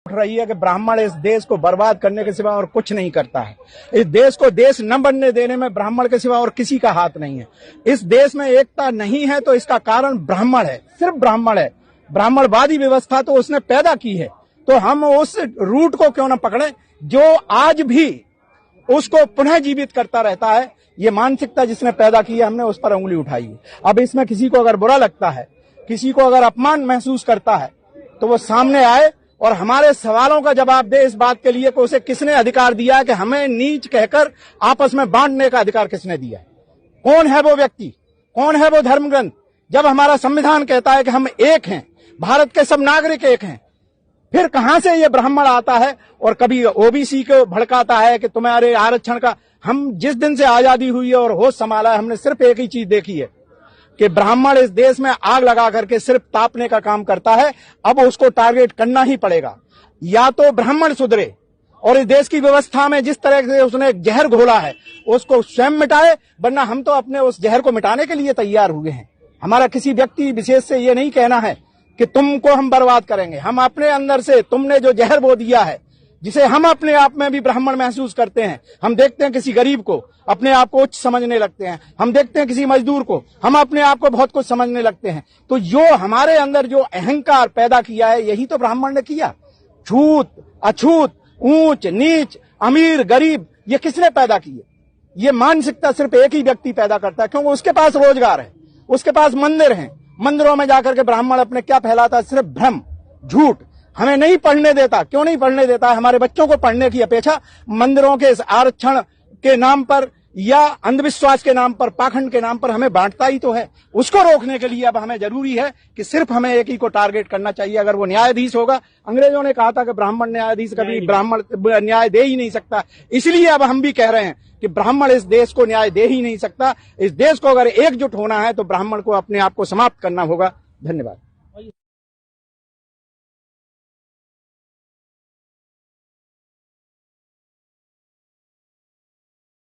उठ रही है कि ब्राह्मण इस देश को बर्बाद करने के सिवा और कुछ नहीं करता है। इस देश को देश न बनने देने में ब्राह्मण के सिवा और किसी का हाथ नहीं है। इस देश में एकता नहीं है तो इसका कारण ब्राह्मण है, सिर्फ ब्राह्मण है। ब्राह्मणवादी व्यवस्था तो उसने पैदा की है, तो हम उस रूट को क्यों न पकड़ें जो आज भी उसको पुनः जीवित करता रहता है। ये मानसिकता जिसने पैदा की है, हमने उस पर उंगली उठाई है। अब इसमें किसी को अगर बुरा लगता है, किसी को अगर अपमान महसूस करता है, तो वो सामने आए और हमारे सवालों का जवाब दे इस बात के लिए कि उसे किसने अधिकार दिया है कि हमें नीच कहकर आपस में बांटने का अधिकार किसने दिया है। कौन है वो व्यक्ति, कौन है वो धर्म ग्रंथ? जब हमारा संविधान कहता है कि हम एक हैं, भारत के सब नागरिक एक हैं, फिर कहां से ये ब्राह्मण आता है और कभी ओबीसी को भड़काता है कि तुम्हारे आरक्षण का। हम जिस दिन से आजादी हुई है और होश संभाला है, हमने सिर्फ एक ही चीज देखी है कि ब्राह्मण इस देश में आग लगा करके सिर्फ तापने का काम करता है। अब उसको टारगेट करना ही पड़ेगा। या तो ब्राह्मण सुधरे और इस देश की व्यवस्था में जिस तरह से उसने जहर घोला है उसको स्वयं मिटाए, वरना हम तो अपने उस जहर को मिटाने के लिए तैयार हुए हैं। हमारा किसी व्यक्ति विशेष से ये नहीं कहना है कि तुमको हम बर्बाद करेंगे। हम अपने अंदर से तुमने जो जहर बो दिया है, जिसे हम अपने आप में भी ब्राह्मण महसूस करते हैं, हम देखते हैं किसी गरीब को अपने आप को उच्च समझने लगते हैं, हम देखते हैं किसी मजदूर को हम अपने आप को बहुत कुछ समझने लगते हैं। तो जो हमारे अंदर जो अहंकार पैदा किया है, यही तो ब्राह्मण ने किया। छूत अछूत, ऊंच नीच, अमीर गरीब, ये किसने पैदा किए? ये मानसिकता सिर्फ एक ही व्यक्ति पैदा करता है, क्योंकि उसके पास रोजगार है, उसके पास मंदिर हैं। मंदिरों में जाकर के ब्राह्मण अपने क्या फैलाता है? सिर्फ भ्रम, झूठ। हमें नहीं पढ़ने देता। क्यों नहीं पढ़ने देता? हमारे बच्चों को पढ़ने की अपेक्षा मंदिरों के आरक्षण के नाम पर या अंधविश्वास के नाम पर, पाखंड के नाम पर हमें बांटता ही तो है। उसको रोकने के लिए अब हमें जरूरी है कि सिर्फ हमें एक ही को टारगेट करना चाहिए। अगर वो न्यायाधीश होगा, अंग्रेजों ने कहा था कि ब्राह्मण न्यायाधीश कभी ब्राह्मण न्याय दे ही नहीं सकता, इसलिए अब हम भी कह रहे हैं कि ब्राह्मण इस देश को न्याय दे ही नहीं सकता। इस देश को अगर एकजुट होना है तो ब्राह्मण को अपने आप को समाप्त करना होगा। धन्यवाद।